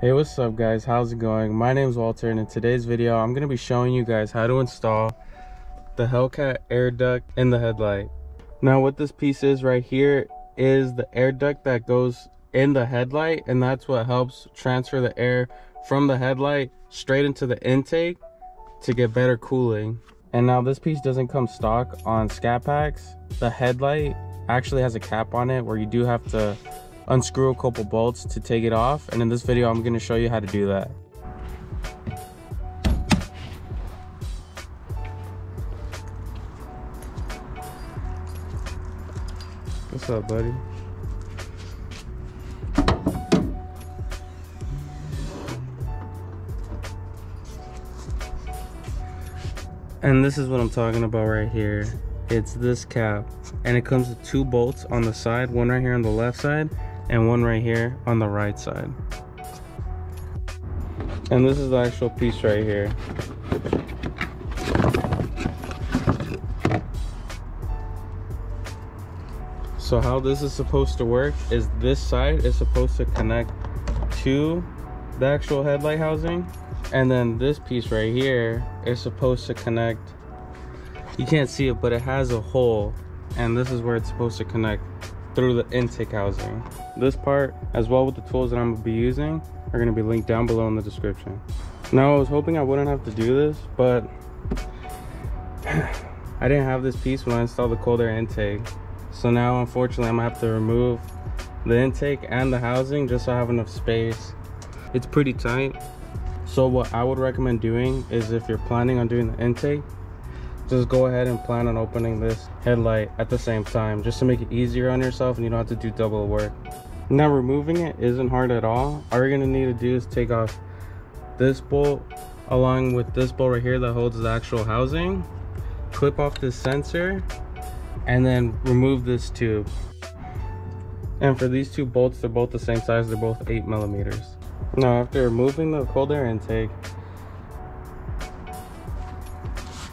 Hey, what's up guys, how's it going? My name's Walter, and in today's video I'm going to be showing you guys how to install the Hellcat air duct in the headlight. Now what this piece is right here is the air duct that goes in the headlight, and that's what helps transfer the air from the headlight straight into the intake to get better cooling. And now this piece doesn't come stock on Scatpacks. The headlight actually has a cap on it where you do have to unscrew a couple bolts to take it off, and in this video I'm going to show you how to do that. What's up, buddy? And this is what I'm talking about right here. It's this cap, and it comes with two bolts on the side, one right here on the left side and one right here on the right side. And this is the actual piece right here. So how this is supposed to work is this side is supposed to connect to the actual headlight housing, and then this piece right here is supposed to connect. You can't see it, but it has a hole, and this is where it's supposed to connect through the intake housing. This part, as well with the tools that I'm gonna be using, are gonna be linked down below in the description. Now I was hoping I wouldn't have to do this, but I didn't have this piece when I installed the cold air intake. So now unfortunately I'm gonna have to remove the intake and the housing just so I have enough space. It's pretty tight. So what I would recommend doing is, if you're planning on doing the intake, just go ahead and plan on opening this headlight at the same time, just to make it easier on yourself and you don't have to do double work. Now removing it isn't hard at all. All you're gonna need to do is take off this bolt along with this bolt right here that holds the actual housing, clip off this sensor, and then remove this tube. And for these two bolts, they're both the same size, they're both 8mm. Now after removing the cold air intake,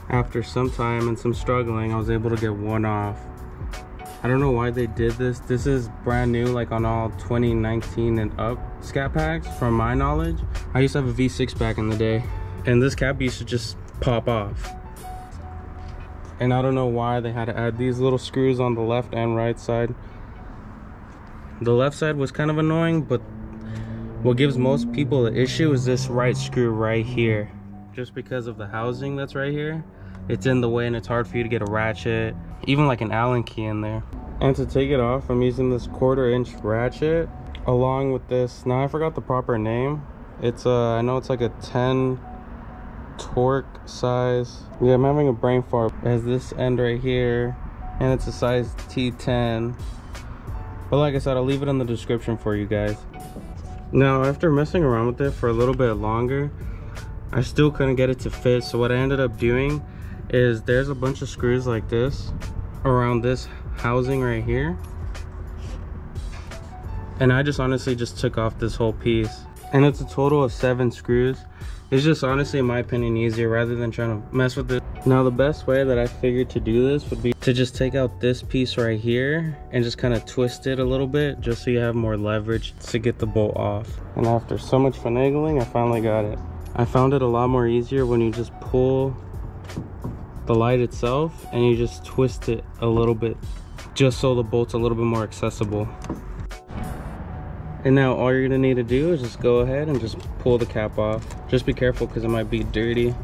after some time and some struggling, I was able to get one off. I don't know why they did this. This is brand new, like on all 2019 and up Scatpacks from my knowledge. I used to have a V6 back in the day, and this cap used to just pop off. And I don't know why they had to add these little screws on the left and right side. The left side was kind of annoying, but what gives most people the issue is this right screw right here. Just because of the housing that's right here, it's in the way and it's hard for you to get a ratchet, even like an Allen key in there. And to take it off, I'm using this 1/4-inch ratchet along with this, now I forgot the proper name. It's I know it's like a 10 torque size. Yeah, I'm having a brain fart. It has this end right here, and it's a size T10. But like I said, I'll leave it in the description for you guys. Now after messing around with it for a little bit longer, I still couldn't get it to fit. So what I ended up doing is, there's a bunch of screws like this around this housing right here, and I just honestly just took off this whole piece, and it's a total of 7 screws. It's just honestly, in my opinion, easier rather than trying to mess with it. Now the best way that I figured to do this would be to just take out this piece right here and just kind of twist it a little bit, just so you have more leverage to get the bolt off. And after so much finagling, I finally got it. I found it a lot more easier when you just pull the light itself and you just twist it a little bit, just so the bolt's a little bit more accessible. And now all you're gonna need to do is just go ahead and just pull the cap off. Just be careful because it might be dirty.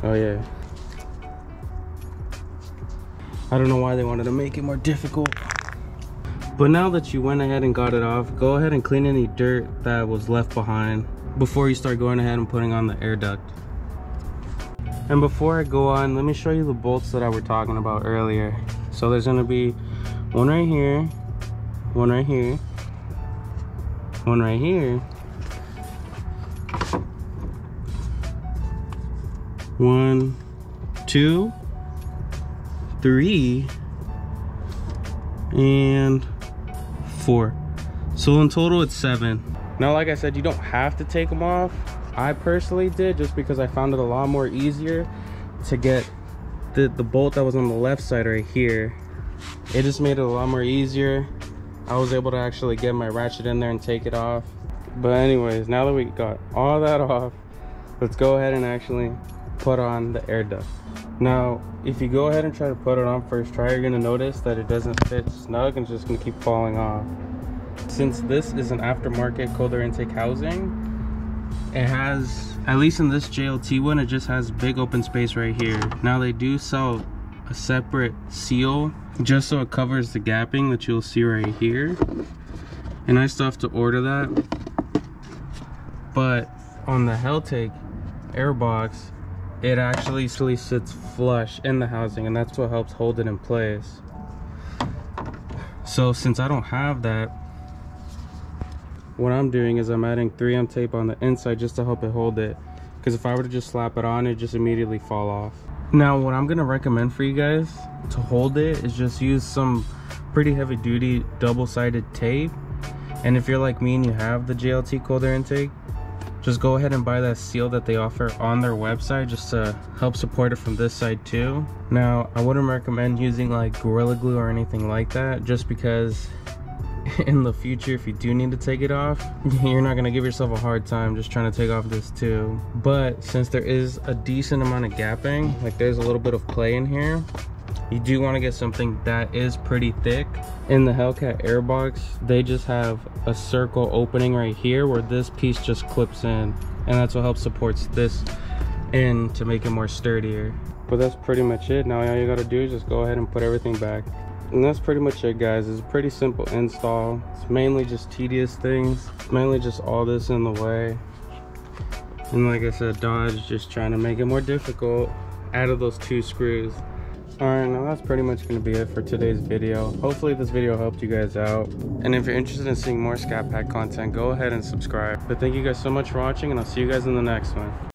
Oh yeah. I don't know why they wanted to make it more difficult. But now that you went ahead and got it off, go ahead and clean any dirt that was left behind before you start going ahead and putting on the air duct. And before I go on, let me show you the bolts that I were talking about earlier. So there's gonna be one right here, one right here, one right here, one, 2, 3, and 4. So in total it's 7. Now like I said, you don't have to take them off. I personally did, just because I found it a lot more easier to get the bolt that was on the left side right here. It just made it a lot more easier I was able to actually get my ratchet in there and take it off. But anyways, now that we got all that off, let's go ahead and actually put on the air duct. Now, if you go ahead and try to put it on first try, you're gonna notice that it doesn't fit snug and it's just gonna keep falling off. Since this is an aftermarket cold air intake housing, it has, at least in this JLT one, it just has big open space right here. Now they do sell a separate seal just so it covers the gapping that you'll see right here, and I still have to order that. But on the Hellcat airbox, it actually sits flush in the housing, and that's what helps hold it in place. So since I don't have that, what I'm doing is I'm adding 3M tape on the inside just to help it hold it, because if I were to just slap it on, it'd just immediately fall off. Now what I'm gonna recommend for you guys to hold it is just use some pretty heavy duty double-sided tape. And if you're like me and you have the JLT cold air intake, just go ahead and buy that seal that they offer on their website just to help support it from this side too. Now I wouldn't recommend using like Gorilla Glue or anything like that, just because in the future, if you do need to take it off, you're not gonna give yourself a hard time just trying to take off this too. But since there is a decent amount of gapping, like there's a little bit of play in here, you do want to get something that is pretty thick. In the Hellcat airbox, they just have a circle opening right here where this piece just clips in, and that's what helps supports this in to make it more sturdier. But that's pretty much it. Now all you gotta do is just go ahead and put everything back. And that's pretty much it, guys. It's a pretty simple install. It's mainly just tedious things. It's mainly just all this in the way. And like I said, Dodge just trying to make it more difficult out of those 2 screws. Alright, now that's pretty much going to be it for today's video. Hopefully this video helped you guys out. And if you're interested in seeing more Scatpack content, go ahead and subscribe. But thank you guys so much for watching, and I'll see you guys in the next one.